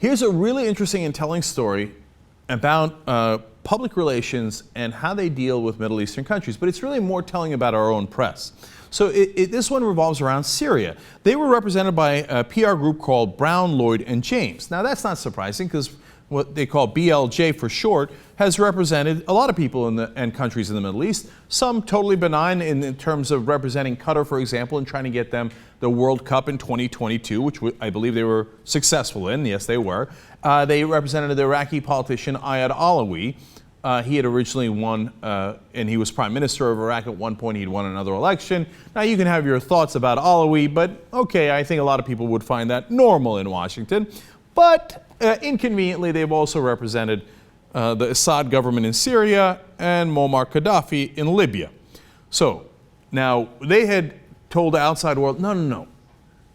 Here's a really interesting and telling story about public relations and how they deal with Middle Eastern countries, but it's really more telling about our own press. So this one revolves around Syria. They were represented by a PR group called Brown, Lloyd, and James. Now that's not surprising because what they call BLJ for short has represented a lot of people and countries in the Middle East, some totally benign in terms of representing Qatar, for example, and trying to get them the World Cup in 2022, which I believe they were successful in. Yes, they were. They represented the Iraqi politician Ayad Alawi. He had originally won, and he was prime minister of Iraq at one point. He'd won another election. Now, you can have your thoughts about Alawi, but okay, I think a lot of people would find that normal in Washington. But inconveniently, they've also represented the Assad government in Syria and Muammar Gaddafi in Libya. So now they had told the outside world, no,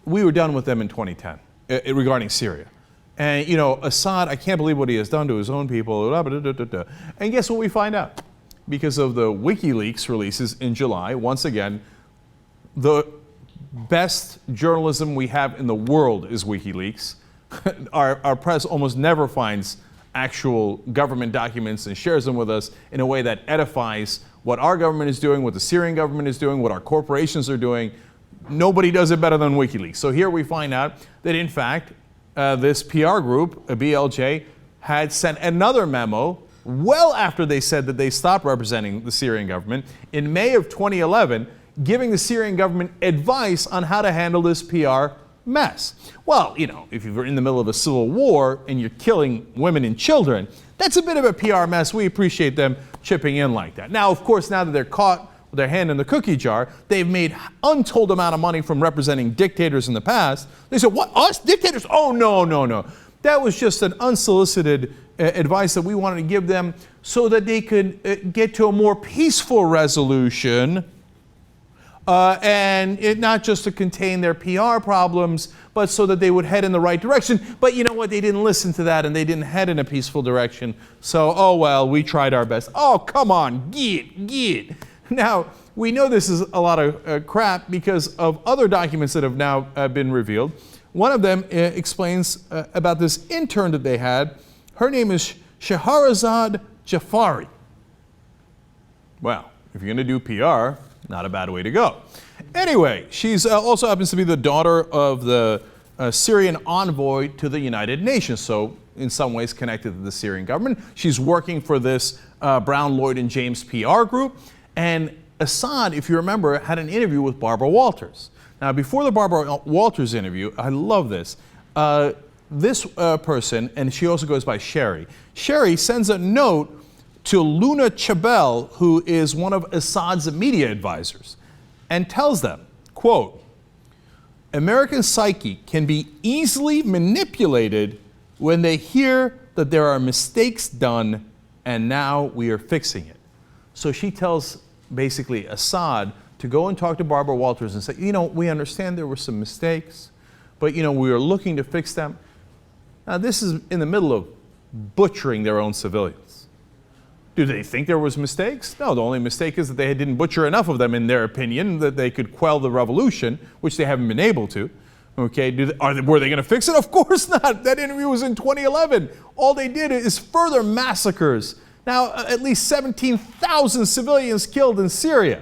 we were done with them in 2010 regarding Syria. And, you know, Assad, I can't believe what he has done to his own people. And guess what we find out? Because of the WikiLeaks releases in July, once again, the best journalism we have in the world is WikiLeaks. Our press almost never finds actual government documents and shares them with us in a way that edifies what our government is doing, what the Syrian government is doing, what our corporations are doing. Nobody does it better than WikiLeaks. So here we find out that, in fact, this PR group, BLJ, had sent another memo well after they said that they stopped representing the Syrian government in May of 2011, giving the Syrian government advice on how to handle this PR mess. Well, you know, if you're in the middle of a civil war and you're killing women and children, that's a bit of a PR mess. We appreciate them chipping in like that. Now, of course, now that they're caught with their hand in the cookie jar, they've made untold amount of money from representing dictators in the past. They said, what, us, dictators? Oh, no. That was just an unsolicited advice that we wanted to give them so that they could get to a more peaceful resolution and not just to contain their PR problems, but so that they would head in the right direction. But you know what? They didn't listen to that and they didn't head in a peaceful direction. So, oh well, we tried our best. Oh, come on, get. Now, we know this is a lot of crap because of other documents that have now been revealed. One of them explains about this intern that they had. Her name is Shahrazad Jafari. Well, if you're going to do PR, not a bad way to go. Anyway, she's also happens to be the daughter of the Syrian envoy to the United Nations, so in some ways connected to the Syrian government. She's working for this Brown, Lloyd, and James PR group. And Assad, if you remember, had an interview with Barbara Walters. Now, before the Barbara Walters interview, I love this. This person, and she also goes by Sherry. Sherry sends a note to Luna Chabel, who is one of Assad's media advisors, and tells them, quote, American psyche can be easily manipulated when they hear that there are mistakes done and now we are fixing it. So she tells basically Assad to go and talk to Barbara Walters and say, you know, we understand there were some mistakes, but you know, we are looking to fix them. Now this is in the middle of butchering their own civilians. Do they think there was mistakes? No, the only mistake is that they didn't butcher enough of them in their opinion that they could quell the revolution, which they haven't been able to. Okay, were they going to fix it? Of course not. That interview was in 2011. All they did is further massacres. Now, at least 17,000 civilians killed in Syria.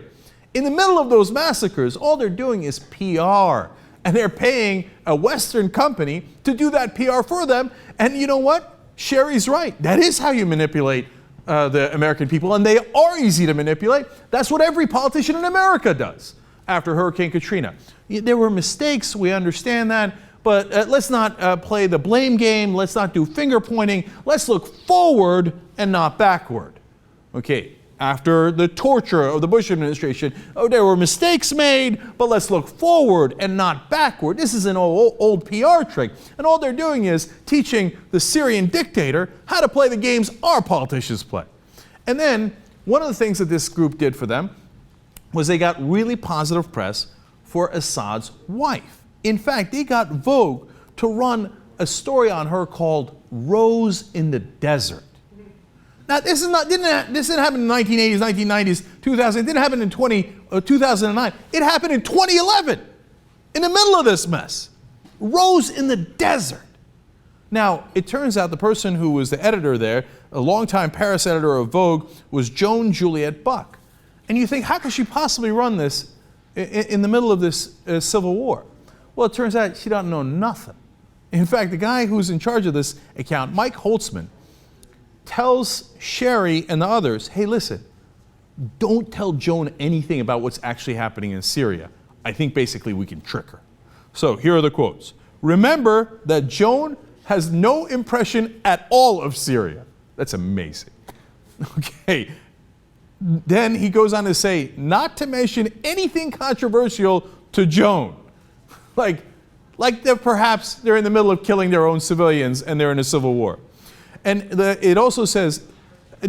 In the middle of those massacres, all they're doing is PR. And they're paying a Western company to do that PR for them. And you know what? Sherry's right. That is how you manipulate the American people. And they are easy to manipulate. That's what every politician in America does after Hurricane Katrina. There were mistakes. We understand that. But let's not play the blame game. Let's not do finger pointing. Let's look forward and not backward. Okay, after the torture of the Bush administration, oh, there were mistakes made, but let's look forward and not backward. This is an old PR trick. And all they're doing is teaching the Syrian dictator how to play the games our politicians play. And then one of the things that this group did for them was they got really positive press for Assad's wife. In fact, they got Vogue to run a story on her called Rose in the Desert. Now, this didn't happen in the 1980s, 1990s, 2000. It didn't happen in 2009. It happened in 2011, in the middle of this mess. Rose in the Desert. Now, it turns out the person who was the editor there, a longtime Paris editor of Vogue, was Joan Juliet Buck. And you think, how could she possibly run this in the middle of this civil war? Well, it turns out she doesn't know nothing. In fact, the guy who's in charge of this account, Mike Holtzman, tells Sherry and the others, hey, listen, don't tell Joan anything about what's actually happening in Syria. I think basically we can trick her. So here are the quotes. Remember that Joan has no impression at all of Syria. That's amazing. Okay. Then he goes on to say, not to mention anything controversial to Joan. like perhaps they're in the middle of killing their own civilians and they're in a civil war. And it also says,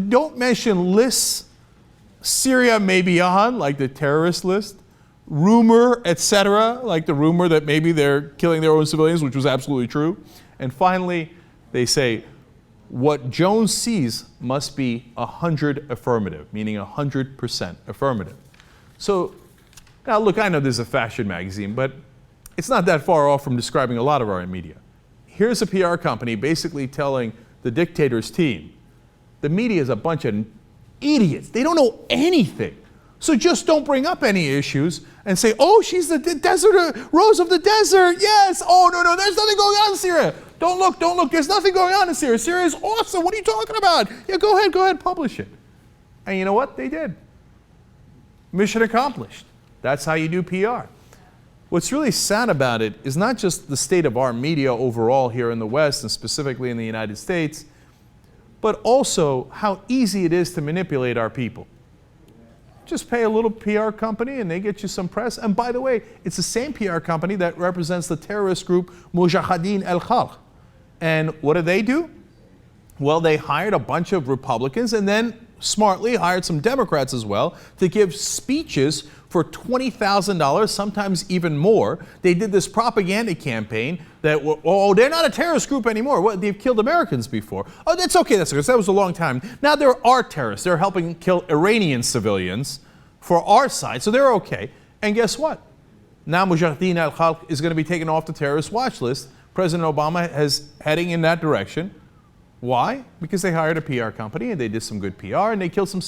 don't mention lists Syria may be on, like the terrorist list, rumor, etc., like the rumor that maybe they're killing their own civilians, which was absolutely true. And finally, they say, what Joan sees must be 100 affirmative, meaning 100% affirmative. So, now look, I know this is a fashion magazine, but it's not that far off from describing a lot of our media. Here's a PR company basically telling the dictator's team, the media is a bunch of idiots. They don't know anything. So just don't bring up any issues and say, oh, she's the desert, rose of the desert. Yes. Oh, no, there's nothing going on in Syria. Don't look. There's nothing going on in Syria. Syria is awesome. What are you talking about? Yeah, go ahead, publish it. And you know what? They did. Mission accomplished. That's how you do PR. What's really sad about it is not just the state of our media overall here in the West and specifically in the United States, but also how easy it is to manipulate our people. Just pay a little PR company and they get you some press. And by the way, it's the same PR company that represents the terrorist group Mujahideen al-Khalq. And what do? Well, they hired a bunch of Republicans and then smartly hired some Democrats as well to give speeches for $20,000, sometimes even more. They did this propaganda campaign that, oh, they're not a terrorist group anymore. Well, they've killed Americans before. Oh, that's okay, that was a long time. Now there are terrorists. They're helping kill Iranian civilians for our side, so they're okay. And guess what? Now Mujahideen al-Khalq is going to be taken off the terrorist watch list. President Obama is heading in that direction. Why? Because they hired a PR company and they did some good PR and they killed some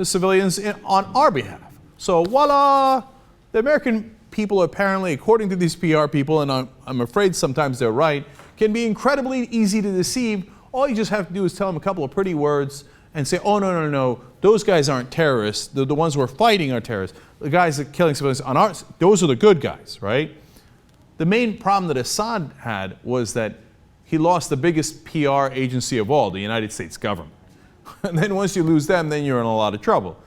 civilians on our behalf. So voila, the American people apparently, according to these PR people, and I'm afraid sometimes they're right, can be incredibly easy to deceive. All you just have to do is tell them a couple of pretty words and say, oh, no, those guys aren't terrorists. The ones who are fighting are terrorists. The guys that are killing civilians on ours, those are the good guys, right? The main problem that Assad had was that he lost the biggest PR agency of all, the United States government. And then once you lose them, then you're in a lot of trouble.